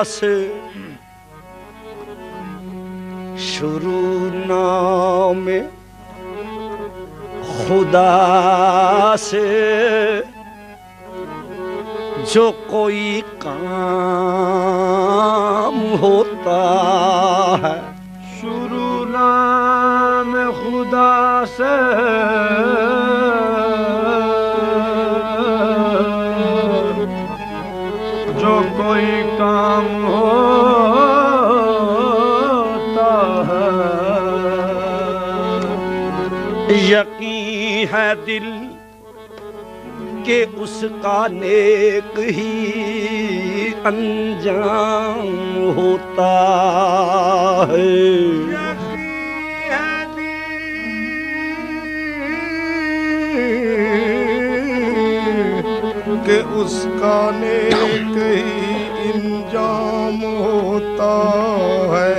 से शुरू नाम खुदा से जो कोई काम होता है। शुरू नाम खुदा से जो कोई काम होता है। यकीन है दिल के उसका नेक ही अंजाम होता है। कि उसका नेक ही इंजाम होता है।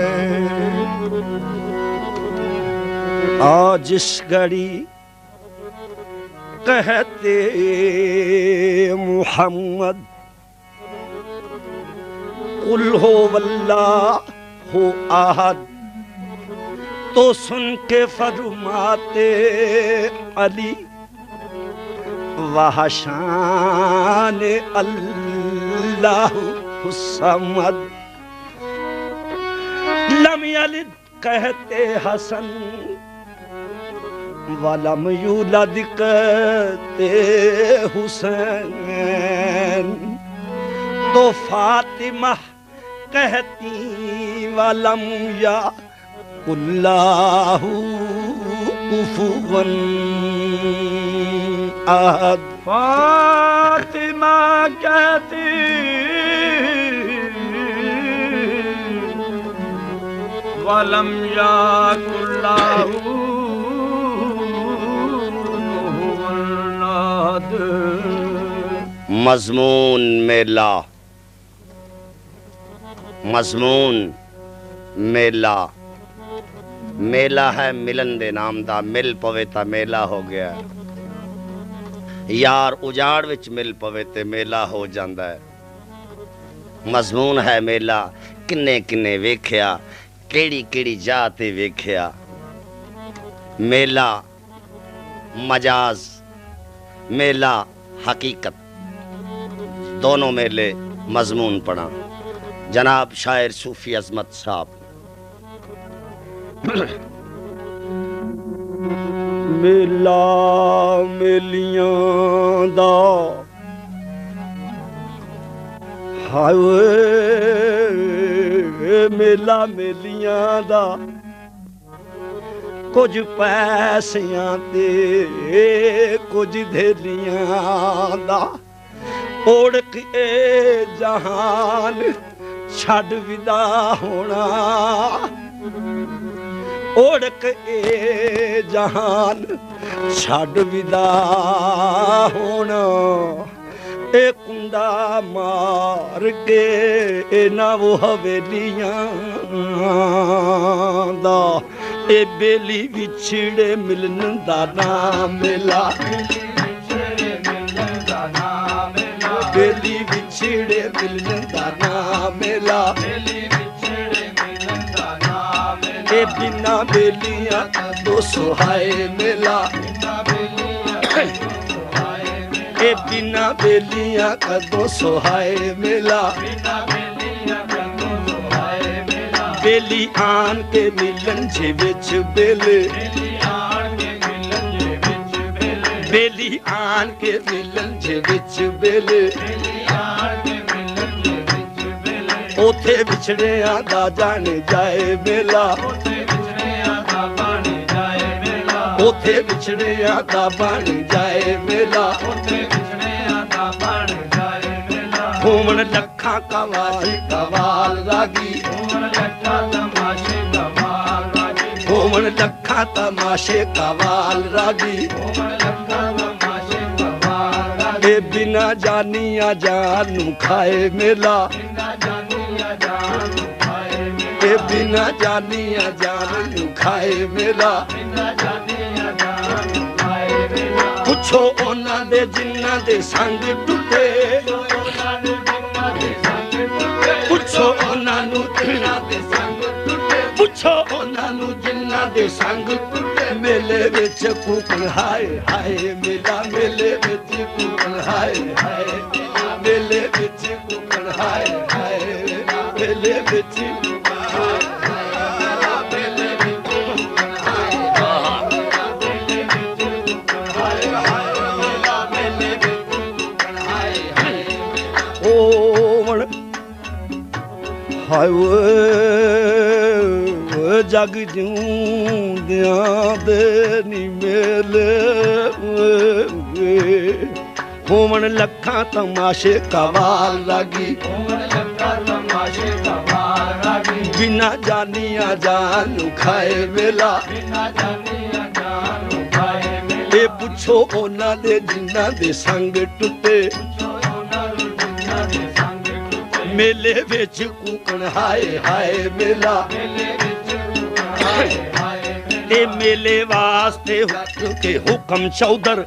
आज इस घड़ी कहते मुहम्मद कुल हो वल्लाहु अहद, तो सुन के फरमाते अली वह शान अल्लाहु समद। लम यलिद कहते हसन वलम यूलद कहते हुसैन, तो फातिमा कहती वलम या कुल्लाहु कुफुवन अहद। फातिमा कहती वलम या कुल्लाहु मज़मून मेला, मज़मून मेला, मेला है मिलन दे नाम दा, मिल पवे ता मेला हो गया। यार उजाड़ विच मिल पवे ते मेला हो जांदा है। मज़मून है मेला, किन्ने किन्ने वेख्या, केड़ी केड़ी जाह ते वेख्या। मेला मजाज, मेला हकीकत, दोनों मेले मजमून पढ़ा। जनाब शायर सूफी अजमत साहब। मेला मेलियां दा हाय, मेला मेलियां दा कुछ पैसियां ते कुछ धेलियां दा। ओढ़ के जहान छड़ विदा होना, ओढ़ के जहान छड़ विदा होना। ए कुंडा मार के ना वो हवेलियां दा, ए बेली विछड़े मिलन दा नाम मेला। बेली विछड़े मिलन दा नाम मेला। ए बिना बेलियां दो सुहाए मेला। ए बिना बेलियां का दो सुहाए मेला। बेली आन के मिलन जे विच बेले, बेली आन के मिलन जे विच बेले। ओथे विछड़िया दा जान जाए मेला। ओथे विछड़िया दा बन जाए मेला। घूमन लखा कवाल कवाल रागी, घूमन लखा तमाशे कवाल रागी। ए बिना जानिया जानू खाए मेला। ए बिना जानिया जानू खाए मेला। पुछो ओना दे जिन्ना दे संग टुटे, पुछो ਪੁੱਛੋ ਉਹਨਾਂ ਨੂੰ ਜਿਨ੍ਹਾਂ ਦੇ ਸੰਗ ਟੁੱਟੇ ਪੁੱਛੋ ਉਹਨਾਂ ਨੂੰ ਜਿਨ੍ਹਾਂ ਦੇ ਸੰਗ ਟੁੱਟੇ ਮੇਲੇ ਵਿੱਚ ਕੂਕਣ ਹਾਏ ਹਾਏ ਮੇਲਾ ਮੇਲੇ ਵਿੱਚ ਕੂਕਣ ਹਾਏ ਹਾਏ ਮੇਲੇ ਵਿੱਚ ਕੂਕਣ ਹਾਏ ਹਾਏ ਮੇਲੇ ਵਿੱਚ ਹਾਏ ਓਏ ਜਗ ਜਿਉਂਦਿਆਂ ਦੇ ਨੀ ਮੇਲੇ ਹੋਵਣ ਲੱਖਾਂ ਤਮਾਸ਼ੇ ਕਵਾਲ ਲਾਗੀ ਹੋਵਣ ਲੱਖਾਂ ਤਮਾਸ਼ੇ ਕਵਾਲ ਲਾਗੀ ਬਿਨਾ ਜਾਨੀਆਂ ਜਾਨ ਨੂੰ ਖਾਏ ਵੇਲਾ ਬਿਨਾ ਜਾਨੀਆਂ ਜਾਨ ਨੂੰ ਖਾਏ ਵੇਲਾ ਇਹ ਪੁੱਛੋ ਉਹਨਾਂ ਦੇ ਜਿਨ੍ਹਾਂ ਦੇ ਸੰਗ ਟੁੱਟੇ ਮੇਲੇ ਵਿੱਚ ਕੂਕਣ ਹਾਏ ਹਾਏ ਮੇਲਾ ਮੇਲੇ ਵਿੱਚ ਕੂਕਣ ਹਾਏ ਹਾਏ ਤੇ ਮੇਲੇ ਵਾਸਤੇ ਕੇ ਹੁਕਮ ਚੌਧਰ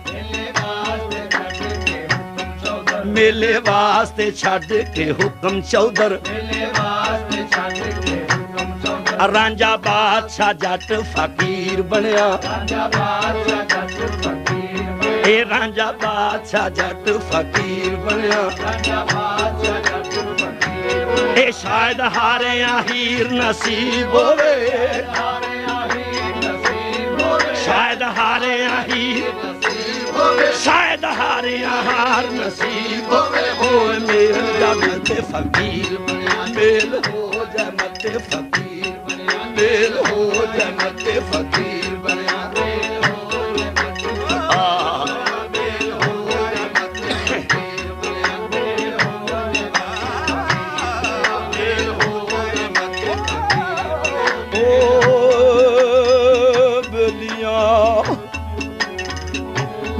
ਮੇਲੇ ਵਾਸਤੇ ਛੱਡ ਕੇ ਹੁਕਮ ਚੌਧਰ ਮੇਲੇ ਵਾਸਤੇ ਛੱਡ ਕੇ ਹੁਕਮ ਚੌਧਰ ਰਾਂਝਾ ਬਾਦਸ਼ਾਹ ਜੱਟ ਫਕੀਰ ਬਣਿਆ ਰਾਂਝਾ ਬਾਦਸ਼ਾਹ ਜੱਟ ਫਕੀਰ ਬਣਿਆ ਇਹ ਰਾਂਝਾ ਬਾਦਸ਼ਾਹ ਜੱਟ ਫਕੀਰ ਬਣਿਆ ਰਾਂਝਾ ਬਾਦਸ਼ਾਹ ਇਹ ਸ਼ਾਇਦ ਹਾਰਿਆ ਹੀਰ ਨਸੀਬ ਹੋਵੇ ਸ਼ਾਇਦ ਹਾਰਿਆ ਹੀਰ ਨਸੀਬ ਹੋਵੇ ਸ਼ਾਇਦ ਹਾਰਿਆ ਹਾਰ ਨਸੀਬ ਹੋਵੇ ਹੋਏ ਮੇਲ ਜਗ ਤੇ ਫਕੀਰ ਬਣਿਆ ਮੇਲ ਹੋ ਜਨਤ ਤੇ ਫਕੀਰ ਬਣਿਆ ਮੇਲ ਹੋ ਜਨਤ ਤੇ ਫਕੀਰ ਬਣਿਆ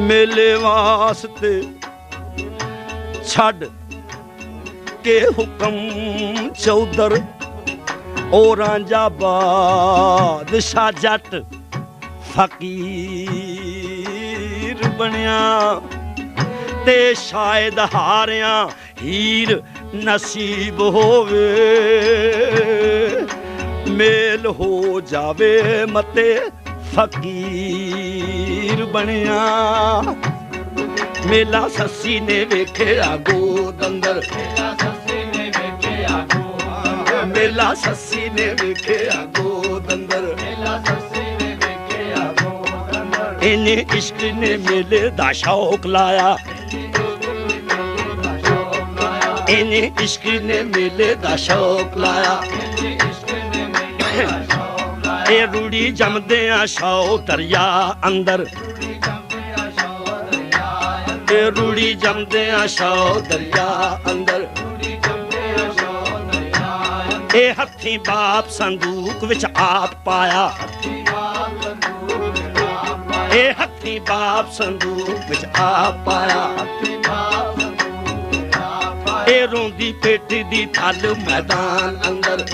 ਮੇਲੇ ਵਾਸਤੇ ਛੱਡ ਕੇ ਹੁਕਮ ਚੌਧਰ ਉਹ ਰਾਂਝਾ ਬਾਦਸ਼ਾਹ ਜੱਟ ਫਕੀਰ ਬਣਿਆ ਤੇ ਸ਼ਾਇਦ ਹਾਰਿਆ ਹੀਰ ਨਸੀਬ ਹੋਵੇ ਮੇਲ ਹੋ ਜਾਵੇ ਮਤੇ ਫਕੀਰ ਬਣਿਆ ਮੇਲਾ ਸੱਸੀ ਨੇ ਵੇਖਿਆ ਗੋਦ ਅੰਦਰ ਮੇਲਾ ਸੱਸੀ ਨੇ ਵੇਖਿਆ ਗੋਦ ਮੇਲਾ ਸੱਸੀ ਨੇ ਵੇਖਿਆ ਗੋਦ ਅੰਦਰ ਮੇਲਾ ਸੱਸੀ ਨੇ ਵੇਖਿਆ ਗੋਦ ਅੰਦਰ ਇਹਨੇ ਇਸ਼ਕ ਨੇ ਮੇਲੇ ਦਾ ਸ਼ੌਕ ਲਾਇਆ ਇਹਨੇ ਇਸ਼ਕ ਨੇ ਮੇਲੇ ਦਾ ਸ਼ੌਕ ਲਾਇਆ ਇਹ ਰੂੜੀ ਜੰਮਦਿਆਂ ਸ਼ੌ ਦਰਿਆ ਅੰਦਰ ਇਹ ਰੂੜੀ ਜੰਮਦਿਆਂ ਸ਼ੌ ਦਰਿਆ ਅੰਦਰ ਇਹ ਹੱਥੀਂ ਬਾਪ ਸੰਦੂਕ ਵਿੱਚ ਆਪ ਪਾਇਆ ਇਹ ਹੱਥੀਂ ਬਾਪ ਸੰਦੂਕ ਵਿੱਚ ਆਪ ਪਾਇਆ ਇਹ ਰੋਂਦੀ ਪੇਟੀ ਦੀ ਥਲ ਮੈਦਾਨ ਅੰਦਰ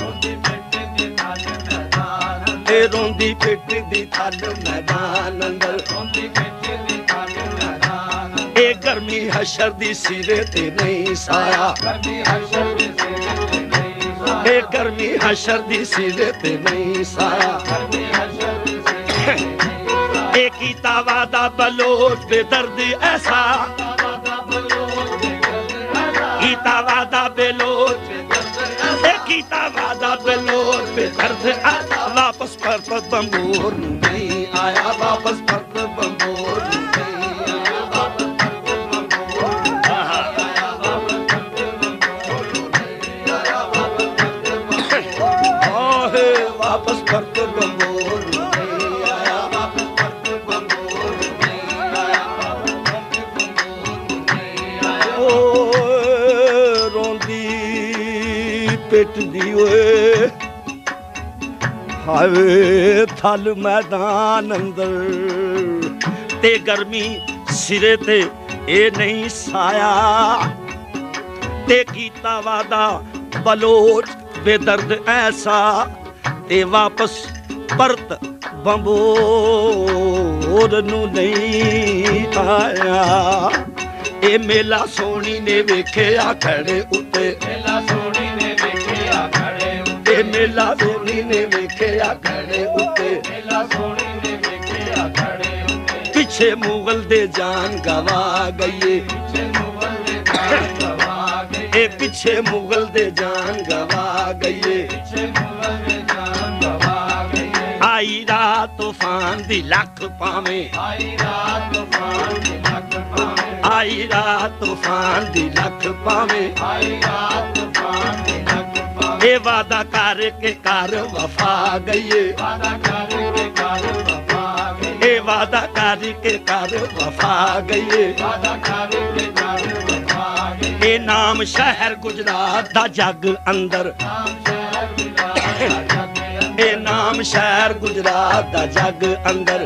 ਇਹ ਰੋਂਦੀ ਪੇਟੀ ਦੀ ਥਲ ਮੈਦਾਨ ਅੰਦਰ ਇਹ ਗਰਮੀ ਹਸ਼ਰ ਦੀ ਸਿਰੇ ਤੇ ਨਹੀਂ ਸਾਇਆ ਇਹ ਗਰਮੀ ਹਸ਼ਰ ਦੀ ਸਿਰੇ ਤੇ ਨਹੀਂ ਸਾਇਆ ਇਹ ਕੀਤਾ ਵਾਦਾ ਬਲੋਚ ਬੇਦਰਦ ਐਸਾ ਕੀਤਾ ਵਾਦਾ ਬਲੋਚ ਕੀਤਾ ਵਾਦਾ ਬਲੋਚ ਬੇਦਰਦ ਐਸਾ ਵਾਪਸ ਪਰਤ ਬੰਬੂਰ ਨਹੀਂ ਆਇਆ ਵਾਪਸ ਪਰਤ ਬੰਬੂਰ वापस करत बंबोर नहीं आया वापस करत बंबोर नहीं आया ओ रोंदी पिटदी ओए हावे थल मैदान अंदर ते गर्मी सिरे ते ए नहीं साया ते कीता वादा बलोच बेदर्द ऐसा ਤੇ ਵਾਪਸ ਪਰਤ ਬੰਬੋਰ ਨੂੰ ਨਹੀਂ ਆਇਆ ਇਹ ਮੇਲਾ ਸੋਹਣੀ ਨੇ ਵੇਖਿਆ ਖੜੇ ਉੱਤੇ ਮੇਲਾ ਸੋਹਣੀ ਨੇ ਵੇਖਿਆ मेला सोनी ने वेखिया खड़े उत्ते पिछे मुगल दे जान गवा गई ए पिछे मुगल दे जान गवा गई आई रात तूफान दी लख पावे आई रात तूफान दी लख पावे ए वादा करके कर वफा गई ए वादा करके कर वफा गई ए नाम शहर गुजरात दा जग अंदर ए नाम शहर गुजरात दा जग अंदर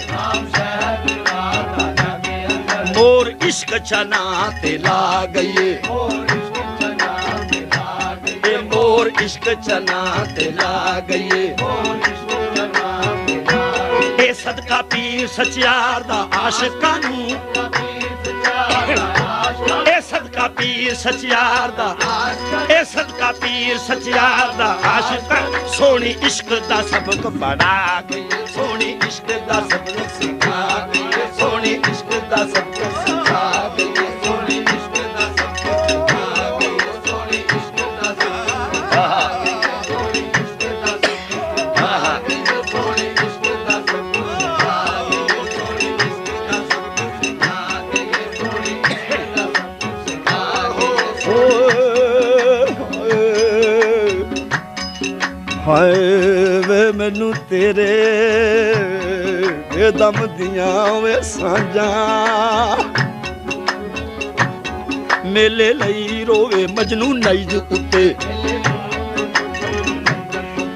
मोर इश्क चना ते ला गई ए मोर इश्क चना ते ला गई ए सदका पीर सचियार दा आशिकां नू ए सदका पीर सचियार दा ए सदका पीर सचियार दा आशिकां सोनी इश्क दा सबक पढ़ा गई सोनी इश्क दा सबक सिखा गई सोनी इश्क दा सबक सिखा गई सोनी इश्क दा सबक सिखा गई सोनी इश्क दा सबक सिखा गई सोनी इश्क दा सबक सिखा गई सोनी इश्क दा सबक सिखा गई सोनी इश्क दा सबक सिखा गई सोनी इश्क दा सबक सिखा गई हाय वे मैनू तेरे दम दियां वे सांझां मेले लई रोवे मजनू नैज उत्ते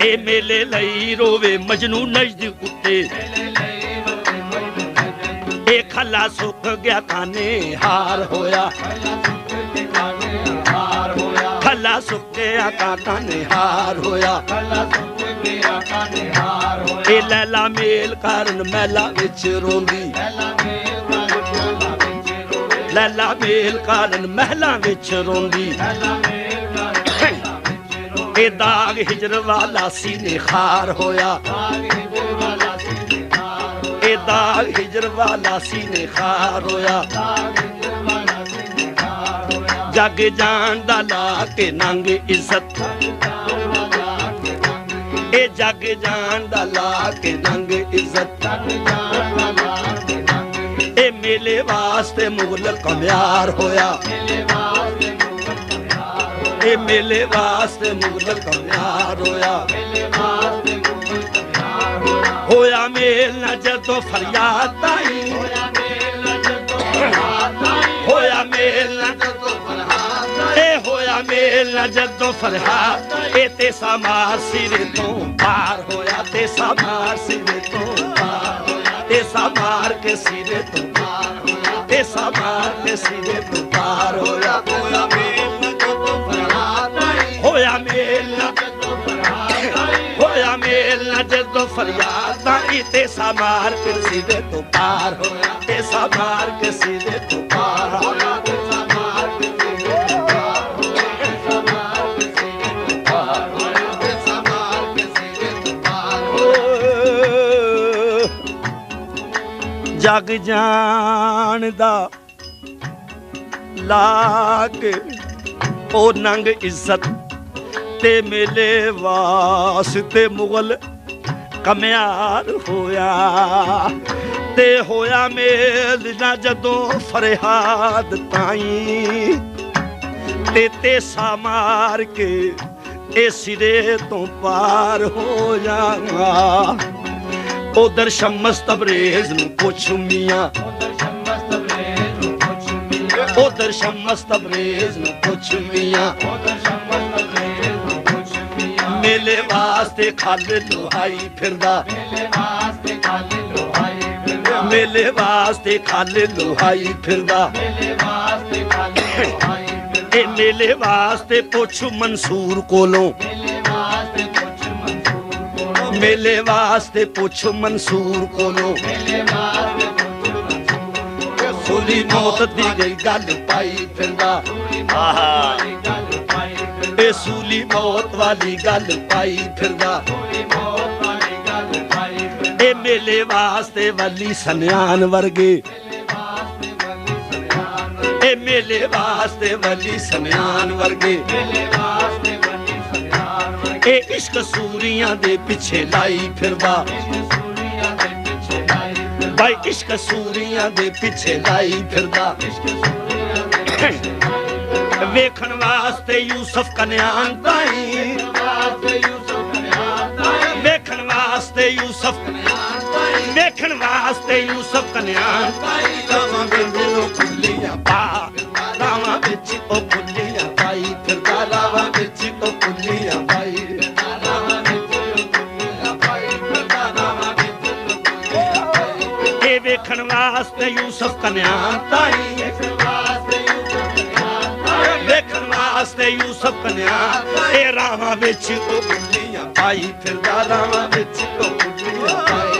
ए मेले लई रोवे मजनू नैज उत्ते ए खला सुख गया काने हार होया खला सुख गया काने हार होया ए लैला मेल कारण मैला विच रोंदी लैला मेल कारण महला विच रोंदी ए दाग हिजर वाला सीने खार होया ए दाग हिजर वाला सीने खार होया जग जान दा ला के नंग इज्जत ए जग जान दा ला के नंग इज्जत ए मेले वास्ते मुगल कमयार होया ए मेले वास्ते मुगल कमयार होया मेल न जदों फरियाद ताई होया मेल न होया मेल न जदों फरियाद ए ते समार सिरे तो पार होया ते समार सिरे तो पार होया ते समार के सिरे तो पार होया ते समार के सिरे तो पार होया होया मेल न जदों फरियाद होया मेल न होया मेल न जदों फरियाद आई ते समार के सिरे तो पार होया ते समार के सिरे तो पार होया जग जान दा लाक ओ नंग इज्जत ते मेले वास्ते मुगल कमयार होया ते होया मेल ना जदों फरियाद ताई ते सामार के ए सिरे तो पार हो जागा उधर शम्स तबरेज नू पुछ मियां उधर शम्स तबरेज नू पुछ मियां मेले वास्ते खाले लोहाई फिरदा मेले वास्ते खाले लोहाई फिरदा ए मेले वास्ते पुछ मंसूर कोलों मेले वास्ते पुछ मंसूर कोलों सुली मौत दी गई गल पाई फिरदा ए सूली मौत वाली गल पाई फिरदा ए मेले वास्ते वली सन्यान वर्गे ए मेले वास्ते वली सन्यान वर्गे ए इश्क सूरियां दे पिछे लाई फिरदा भाई इश्क सूरियां दे पिछे लाई फिरदा वेखण वास्ते यूसुफ कन्यान ताई वेखण वास्ते यूसुफ वेखण वास्ते यूसुफ कन्यान रावां विच ओ फुल्लियां पा रावां विच ओ फुल्लियां पाई फिरदा रावां विच ओ फुल्लियां पाई वेखण वास्ते यूसुफ कन्यान ताई वेखण वास्ते यूसुफ कन्यान ए रावां विच ओ फुल्लियां पाई फिरदा रावां विच ओ फुल्लियां पाई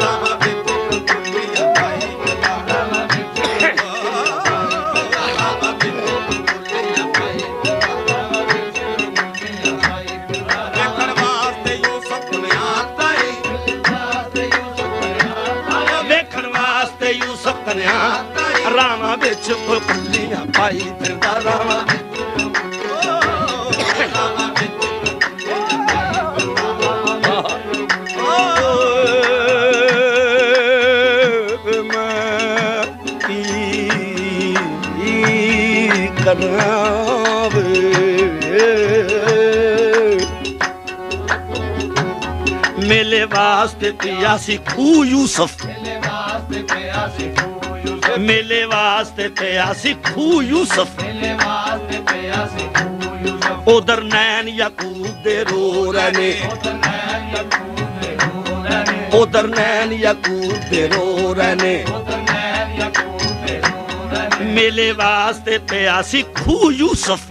रावां विच ओ फुल्लियां पाई रावां विच ओ फुल्लियां पाई वेखण वास्ते यूसुफ कन्यान ताई वेखण वास्ते यूसुफ कन्यान रावां विच ओ फुल्लियां पाई फिरदा रावां मेले वास्ते पियासी खू यूसुफ मेले वास्ते पियासी खू यूसुफ उधर नैन याकूब दे रो रहे उधर नैन याकूब दे रो रहे मेले वास्ते पियासी खू यूसुफ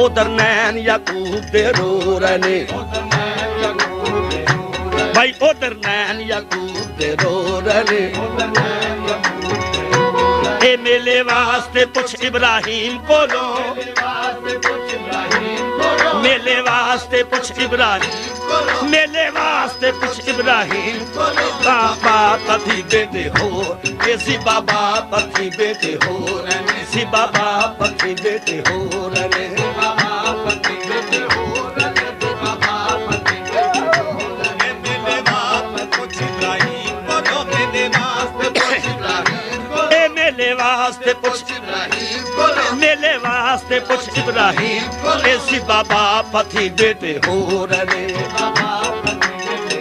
उधर नैन याकूब दे रो रहे भाई उधर नैन याकूब दे रो रहे ए मेले वास्ते पुछ इब्राहिम कोलो मेले वास्ते पुछ इब्राहिम मेले वास्ते पुछ इब्राहिम बाबा पति बेटे हो ऐसी बाबा पति बेटे हो ऐसी बाबा पति बेटे हो रहे बाबा पति बेटे हो मेले वास्ते पुछ मेले वास्ते पुछ इब्राहिम ऐसी बाबा पति बेटे हो रहे बाबा पति बेटे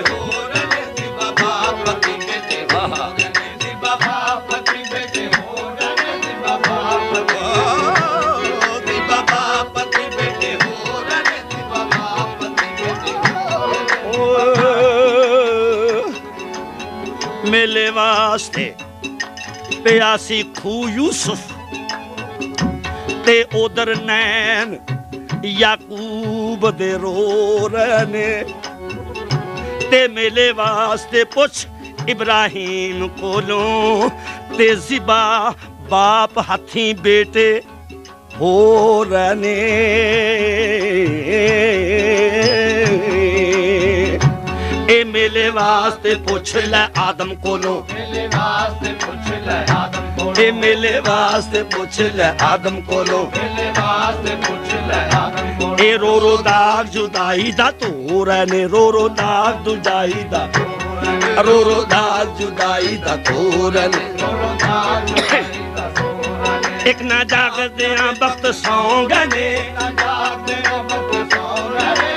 हो रहे बाबा पति बेटे हो रहे बाबा पति बेटे हो रहे बाबा पति बेटे हो रहे बाबा पति बेटे हो मेले वास्ते पियासी खू यूसुफ ते उधर नैन याकूब दे रो रहे ते मेले वास्ते पुछ इब्राहिम कोलों ते ज़िबा बाप हाथी बेटे हो रहे ए मेले वास्ते पूछ ले आदम कोलो मेले वास्ते पूछ ले आदम कोलो ए मेले वास्ते पूछ ले आदम कोलो मेले वास्ते पूछ ले आदम कोलो ए रो दाग जुदाई दा तो रहने रो दाग जुदाई दा रो दाग जुदाई दा तो रहने एक ना जागदे वक्त सौंगे ने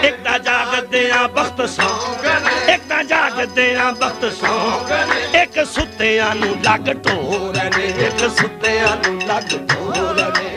एक ना जागदे वक्त सौंगे एक ना जागदे वक्त सौंगे एक सुत्तियां नू लग ढोरने एक सुत्तियां नू लग ढोरने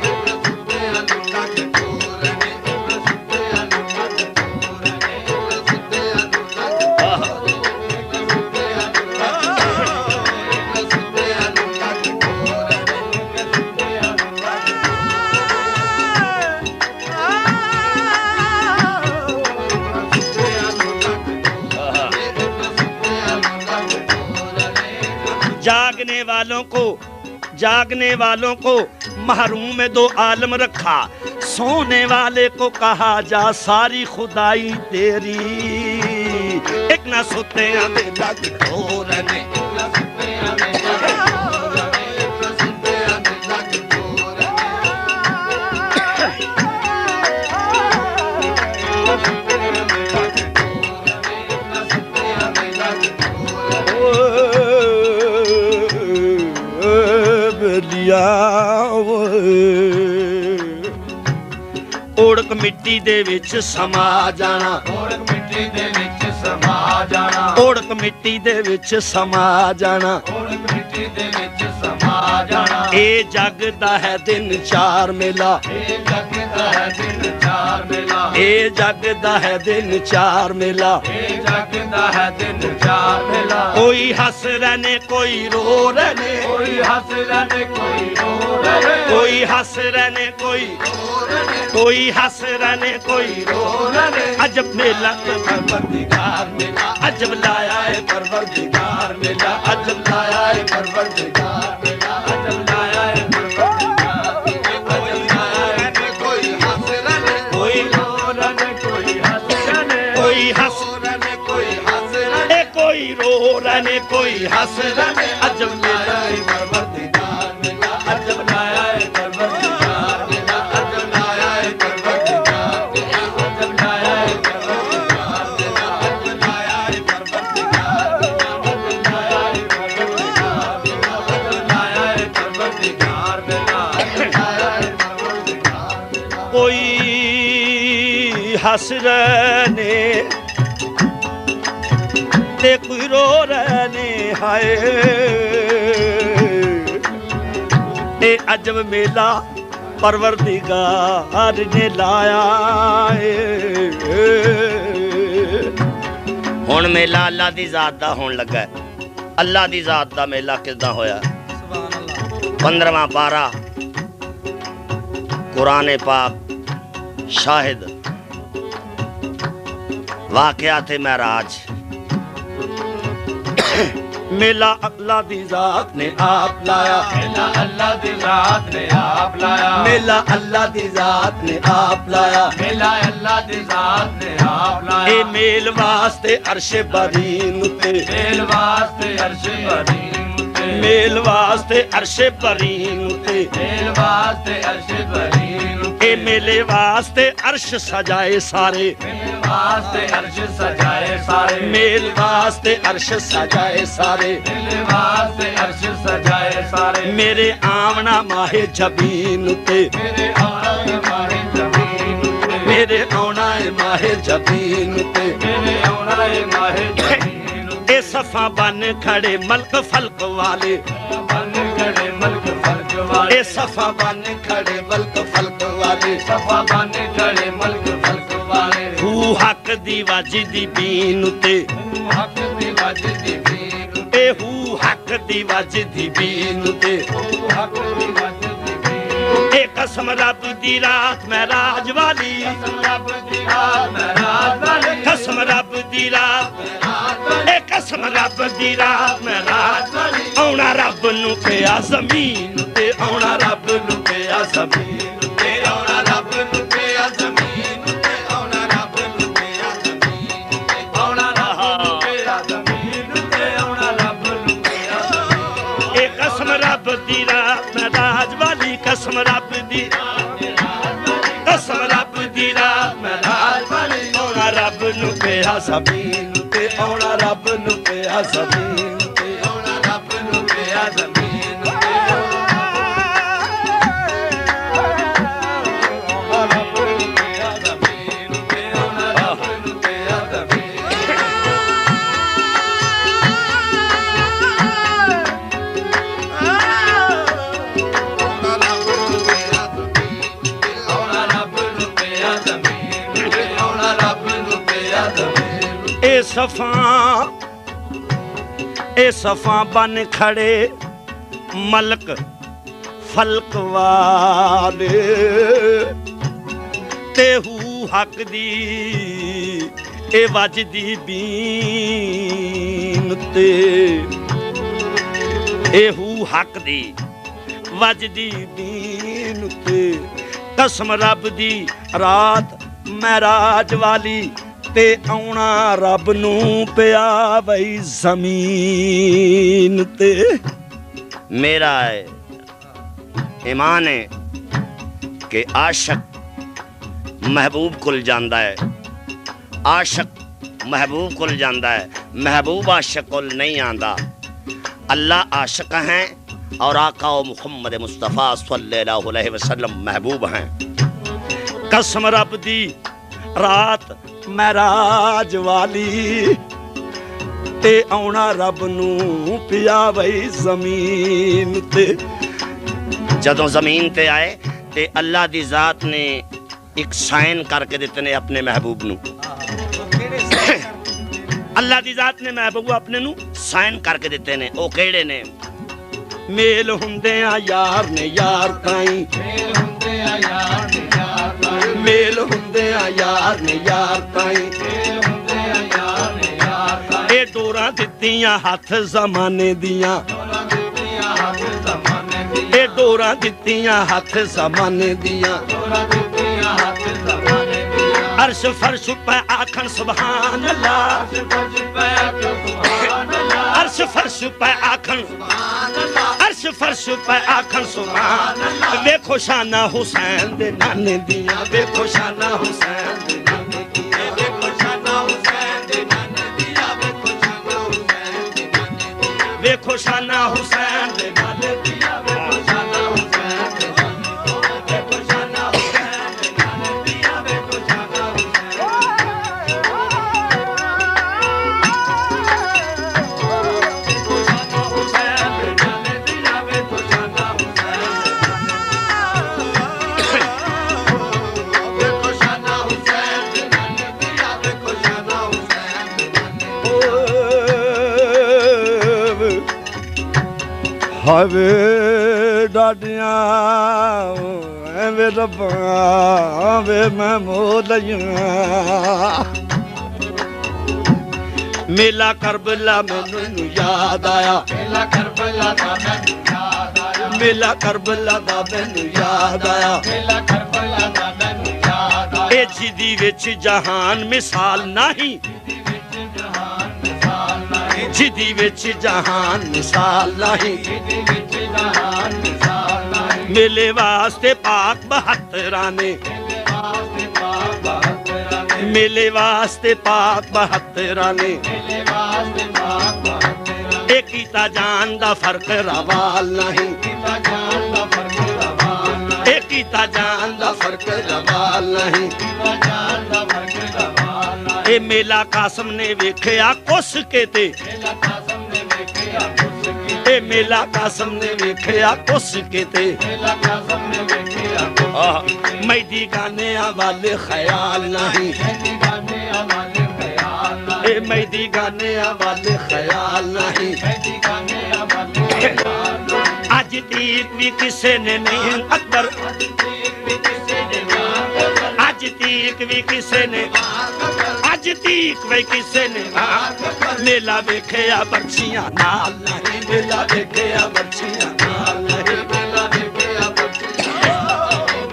जागने वालों को जागने वालों को महरूम में दो आलम रखा, सोने वाले को कहा जा सारी खुदाई तेरी। एक ना सोते ओढ़क मिट्टी दे विच समा जाना, ओढ़क मिट्टी दे विच समा जाना, ओढ़क मिट्टी दे विच समा जाना, ओढ़क मिट्टी दे विच समा जाना। ए जग दा है दिन चार मेला, ए जग दा है दिन चार मेला, ए जग दा है दिन चार मेला। ए जग दा है दिन चार मेला। कोई हंस रहने कोई रो रहने, कोई हंस रहने कोई रो रहे, कोई हंस रहने कोई हंस रहने कोई रो रहने। अजब मेला परवरदिगार मेला, अजब लाया है परवरदिगार मेला, अजब लाया है परवरदिगार मेला, अजब लाया है परवरदिगार। कोई हंस रहने कोई रो रहने, कोई हंस रहने कोई हंस रहने कोई हंस रहने, कोई रो रहने कोई हंस रहने। अजब लाया है परवरदिगार मेला, अजब लाया है परवरदिगार मेला, अजब लाया है परवरदिगार मेला, अजब लाया है परवरदिगार मेला, अजब लाया है परवरदिगार मेला, अजब लाया है परवरदिगार मेला, अजब लाया है परवरदिगार मेला, अजब लाया है परवरदिगार मेला। कोई हंस रहने ते कोई रो रहने हाय, ए अजब मेला परवरदिगार ने लाया है। हुण मेला अल्लाह दी जात दा होण लगा है। अल्लाह दी जात दा मेला किदां होया? 15वां पारा कुरान पाक शाहिद वाक़यात महराज। मेला अल्लाह दी जात ने आप लाया, मेला अल्लाह दी जात ने आप लाया, मेला अल्लाह दी जात ने आप लाया, मेला अल्लाह दी जात ने आप लाया। ए मेल वास्ते अर्शे बरीन ते, मेल वास्ते अर्श बरीन ते, मेल वास्ते अर्शे बरीन ते, मेल वास्ते अर्श बरीन ए मेले वास्ते अर्श सजाए सारे, मेल वास्ते अर्श सजाए सारे, मेल वास्ते अर्श सजाए सारे। मेल वास्ते अर्श सजाए सारे। मेरे आमना माहे जबीन ते, मेरे आना माहे जमीन ते, मेरे आना है माहे जबीन ते। मेरे आना माहे जमीन ए सफा बन खड़े मलक फलक वाले, बन खड़े मलक फलक वाले, ए सफा बन खड़े मलक फलक वाले। सफा बन खड़े मलक फलक वाले। हू हक दी वाजिदी बीन ते, हक दी वाजिदी बीन ए हू हक दी वाजिदी बीन ते। हक दी वाजिदी बीन ए कसम रब दी रात महराज वाली, कसम रब दी रात महराज वाली, कसम रब दी रात, ए कसम रब दी रात महराज वाली। औना रब नू पिया जमीन ते, औना रब नू पिया जमीन ते, औना रब नू पिया जमीन ते, औना रब नू पिया जमीन ते, औना रब नू पिया जमीन ते आउणा रब नू पिया जमीन। ए कसम रब दी रात महराज वाली, कसम रब दी, कसम रब दी रात महराज वाली। औना रब नू पिया जमीन ते, औना रब नू पिया जमीन ते, औना रब नू पिया जमीन ते। ए सफा बन खड़े मलक फलक वाले, तेहू हक दी ए वजदी बीन ते, एहू हक दी वजदी दीन ते कसम रब दी रात महराज वाली ते आउणा रब नू पिया बई जमीन ते। मेरा ईमान है कि आशिक महबूब कुल जांदा है, आशिक महबूब कुल जांदा है, महबूब आशिक कुल नहीं आंदा। अल्लाह आशिक हैं और आका मुहम्मद मुस्तफ़ा सल्लल्लाहु अलैहि वसल्लम महबूब हैं। कसम रब दी रात महराज वाली ते आउणा रब नू पिया बई जमीन ते। जदों जमीन ते आए ते अल्लाह दी जात ने एक साइन करके दिते ने अपने महबूब नू। अल्लाह दी जात ने महबूब अपने नू साइन करके दिते ने। ओ केड़े ने? मेल हुंदे आ यार ने यार ताई, ਮੇਲ ਹੁੰਦੇ ਆ ਯਾਰ ਨੇ ਯਾਰ ਤਾਈ, मेल हुंदे आ यार ने यार ताई। ਮੇਲ ਹੁੰਦੇ ਆ ਯਾਰ ਨੇ ਯਾਰ ਤਾਈ, ए डोरा दित्तियां हथ जमाने दियां, ਡੋਰਾਂ ਦਿੱਤੀਆਂ ਹੱਥ ਜ਼ਮਾਨੇ ਦੀਆਂ, ए डोरा दित्तियां हथ जमाने दियां। ਡੋਰਾਂ ਦਿੱਤੀਆਂ ਹੱਥ ਜ਼ਮਾਨੇ ਦੀਆਂ। अर्श फर्श पे आखन सुभान अल्लाह, ਫਰਜ਼ ਪੈ ਕੇ ਸੁਭਾਨ ਅੱਲਾਹ, अर्श फर्श पे आखन, ਸੁਭਾਨ ਅੱਲਾਹ, अर्श फर्श पे आखन सुभान अल्लाह। देखो शाना हुसैन दे नाने दियां, देखो शाना हुसैन दे नाने दियां, ਵੇਖੋ ਸ਼ਾਨਾ ਹੁਸੈਨ ਦੇ ਨਾਨੇ ਦੀਆਂ, ਵੇਖੋ ਸ਼ਾਨਾ ਹੁਸੈਨ ਦੇ ਨਾਨੇ ਦੀਆਂ, देखो शाना हुसैन दे नाने ਦੀਆਂ, ਵੇਖੋ ਸ਼ਾਨਾ ਹੁਸੈਨ ਦੇ ਨਾਨੇ ਦੀਆਂ, ਵੇਖੋ ਸ਼ਾਨਾ ਹੁਸੈਨ ਦੇ ਨਾਨੇ ਦੀਆਂ, ਵੇਖੋ ਸ਼ਾਨਾ ਹੁਸੈਨ हावे डाडियां वे रब्बा वे मैं मोलइयां। मेला करबला मैनू याद आया, ਮੇਲਾ ਕਰਬਲਾ ਦਾ ਮੈਨੂੰ ਯਾਦ ਆਇਆ, मेला करबला दा मैनू याद आया। ਮੇਲਾ ਕਰਬਲਾ ਦਾ ਮੈਨੂੰ ਯਾਦ ਆਇਆ, ए जिदी विच जहान मिसाल नहीं, ਜਿਹਦੇ ਵਿੱਚ ਜਹਾਨ ਮਿਸਾਲ ਨਹੀਂ, जिदी विच जहान मिसाल नहीं। ਜਿਹਦੇ ਵਿੱਚ ਜਹਾਨ ਮਿਸਾਲ ਨਹੀਂ, मेले वास्ते पाक 72 ने, ਇਹਦੇ ਵਾਸਤੇ ਪਾਕ ਬਹਾਦਰਾਂ ਨੇ, मेले वास्ते पाक 72 ने। ਇਹਦੇ ਵਾਸਤੇ ਪਾਕ ਬਹਾਦਰਾਂ ਨੇ, ए कीता जान दा फर्क रवाल नहीं, ਕੀਤਾ ਜਾਨ ਦਾ ਫਰਕ ਰਵਾਨ ਨਹੀਂ, ए कीता जान दा फर्क रवाल नहीं। ਕੀਤਾ ਜਾਨ ਦਾ ਫਰਕ ਰਵਾਨ ਨਹੀਂ, ए मेला कासम ने वेखिया कुस के ते, ਮੇਲਾ ਕਾਸਮ ਨੇ ਵੇਖਿਆ ਕੁਛ ਕੀ, ए मेला कासम ने वेखिया कुस के ते। ਮੇਲਾ ਕਾਸਮ ਨੇ ਵੇਖਿਆ ਕੁਛ आह, ਕੀ, मैदी गाने वाले ख्याल नहीं, ਇਹਦੀ ਗਾਨੇ ਵਾਲੇ ਖਿਆਲ ਨਹੀਂ, ए मैदी गाने वाले ख्याल नहीं। ਇਹਦੀ ਗਾਨੇ ਵਾਲੇ ਖਿਆਲ ਨਹੀਂ, अज तक भी किसे ने नहीं अकबर, ਅੱਜ ਤੀਕ ਵੀ ਕਿਸੇ ਨੇ ਮਾਂ ਕਦਰ, अज तक भी किसे ने, अज तक भी किसे ने मेला वेखिया बर्छियां नाल नहीं, मेला वेखिया बर्छियां नाल नहीं। ਮੇਲਾ ਵੇਖਿਆ ਬੱਚਿਆਂ,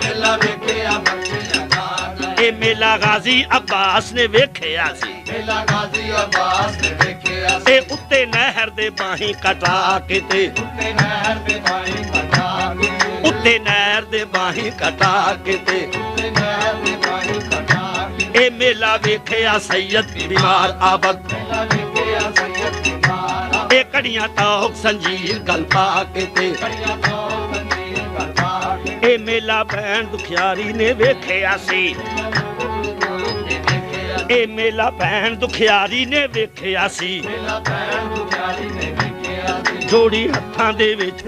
ਮੇਲਾ ਵੇਖਿਆ ਬੱਚਿਆਂ ਨਾਲ ਨਹੀਂ, ए मेला गाजी अब्बास ने वेखिया सी, ਮੇਲਾ ਗਾਜ਼ੀ ਅब्बास ਨੇ ਵੇਖਿਆ ਸੀ, ए उत्ते नहर दे बाही कटा के ते, ਉੱਤੇ ਨਹਿਰ ਦੇ ਪਾਣੀ ਕਟਾ ਕੇ, उत्ते नहर दे बाही कटा के ते। ਉੱਤੇ ਨਹਿਰ ਦੇ ਪਾਣੀ ਕਟਾ ਕੇ, ए मेला वेखिया सैयद बीमार आबद, ਮੇਲਾ ਵੇਖਿਆ ਸੈयद ਕੁਮਾਰ, ए कड़ियां टोक संजीर गल पा के ते। ਕੜੀਆਂ ਤੋਂ ਬੰਦੀ ਕਟਾ ਕੇ, ए मेला भैन दुखियारी ने वेखिया सी, ਨੇ ਵੇਖਿਆ, ए मेला भैन दुखियारी ने वेखिया सी। ਮੇਲਾ ਭੈਣ ਦੁਖਿਆਰੀ ਨੇ ਵੇਖਿਆ ਸੀ, जोड़ी हत्थां दे विच